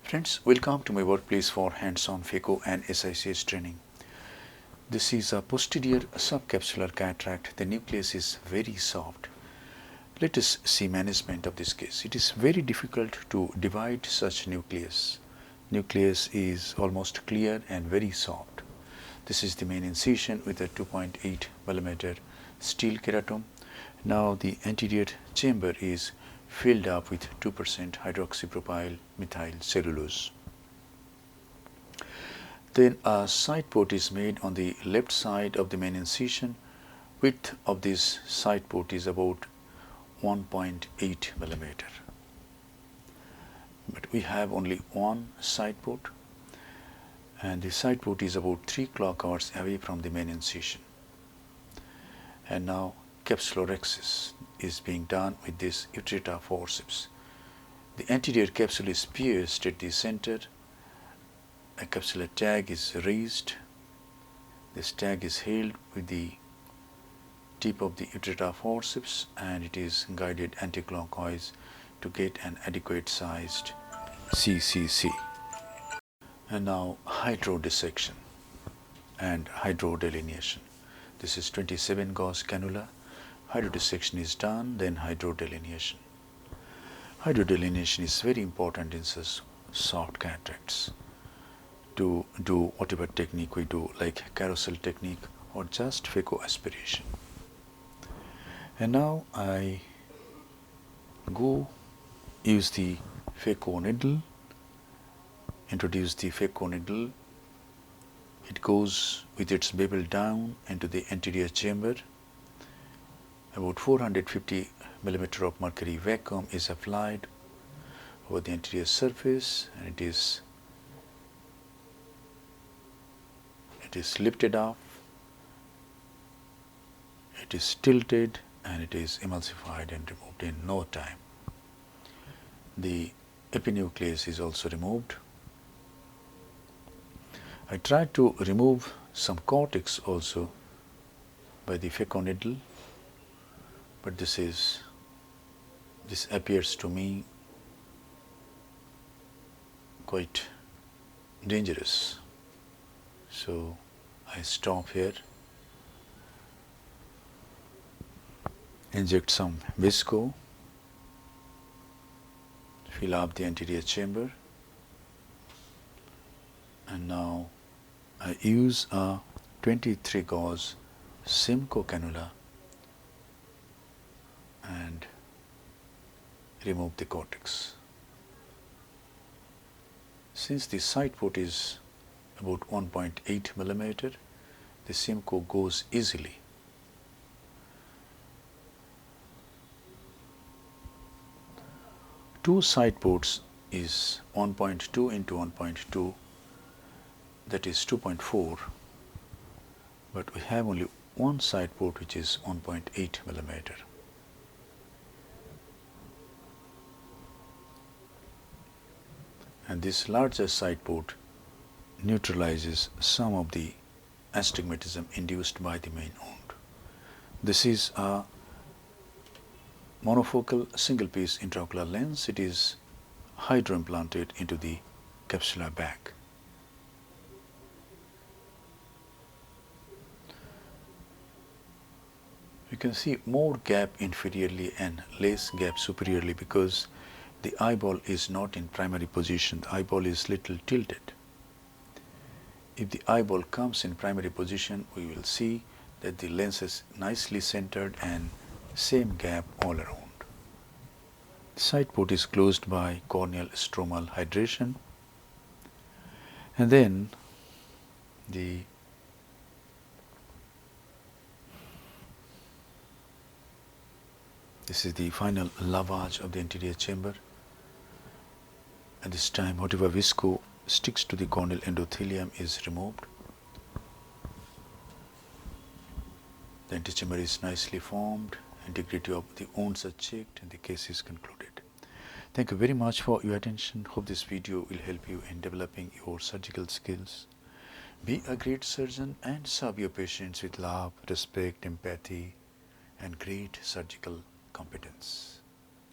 Friends, welcome to my workplace for hands-on Phaco and SICS training. This is a posterior subcapsular cataract. The nucleus is very soft. Let us see management of this case. It is very difficult to divide such nucleus. Nucleus is almost clear and very soft. This is the main incision with a 2.8 mm steel keratome. Now the anterior chamber is filled up with 2% hydroxypropyl methyl cellulose. Then a side port is made on the left side of the main incision. Width of this side port is about 1.8 mm. But we have only one side port, and the side port is about 3 clock hours away from the main incision. And now capsulorhexis is being done with this utrata forceps. The anterior capsule is pierced at the center. A capsular tag is raised. This tag is held with the tip of the utrata forceps, and it is guided anticlockwise to get an adequate sized CCC. And now hydrodissection and hydrodelineation. This is 27 gauge cannula. Hydrodissection is done, then hydrodelineation. Hydrodelineation is very important in such soft cataracts. To do whatever technique we do, like carousel technique or just Phaco aspiration. And now I go use the Phaco needle, introduce the Phaco needle. It goes with its bevel down into the anterior chamber. About 450 mm of mercury vacuum is applied over the anterior surface, and it is lifted up, it is tilted, and it is emulsified and removed in no time. The epinucleus is also removed. I tried to remove some cortex also by the Phaco needle, but this appears to me quite dangerous. So I stop here, inject some visco, fill up the anterior chamber, and now I use a 23 gauge Simcoe cannula and remove the cortex. Since the side port is about 1.8 mm, the Simcoe goes easily. Two side ports is 1.2 into 1.2, that is 2.4, but we have only one side port which is 1.8 mm. And this larger side port neutralizes some of the astigmatism induced by the main wound. This is a monofocal single piece intraocular lens. It is hydroimplanted into the capsular bag. You can see more gap inferiorly and less gap superiorly because the eyeball is not in primary position. The eyeball is little tilted. If the eyeball comes in primary position, we will see that the lens is nicely centered and same gap all around. The side port is closed by corneal stromal hydration, and then this is the final lavage of the anterior chamber. At this time, whatever visco sticks to the corneal endothelium is removed. The antechamber is nicely formed, integrity of the wounds are checked, and the case is concluded. Thank you very much for your attention. Hope this video will help you in developing your surgical skills. Be a great surgeon and serve your patients with love, respect, empathy, and great surgical competence.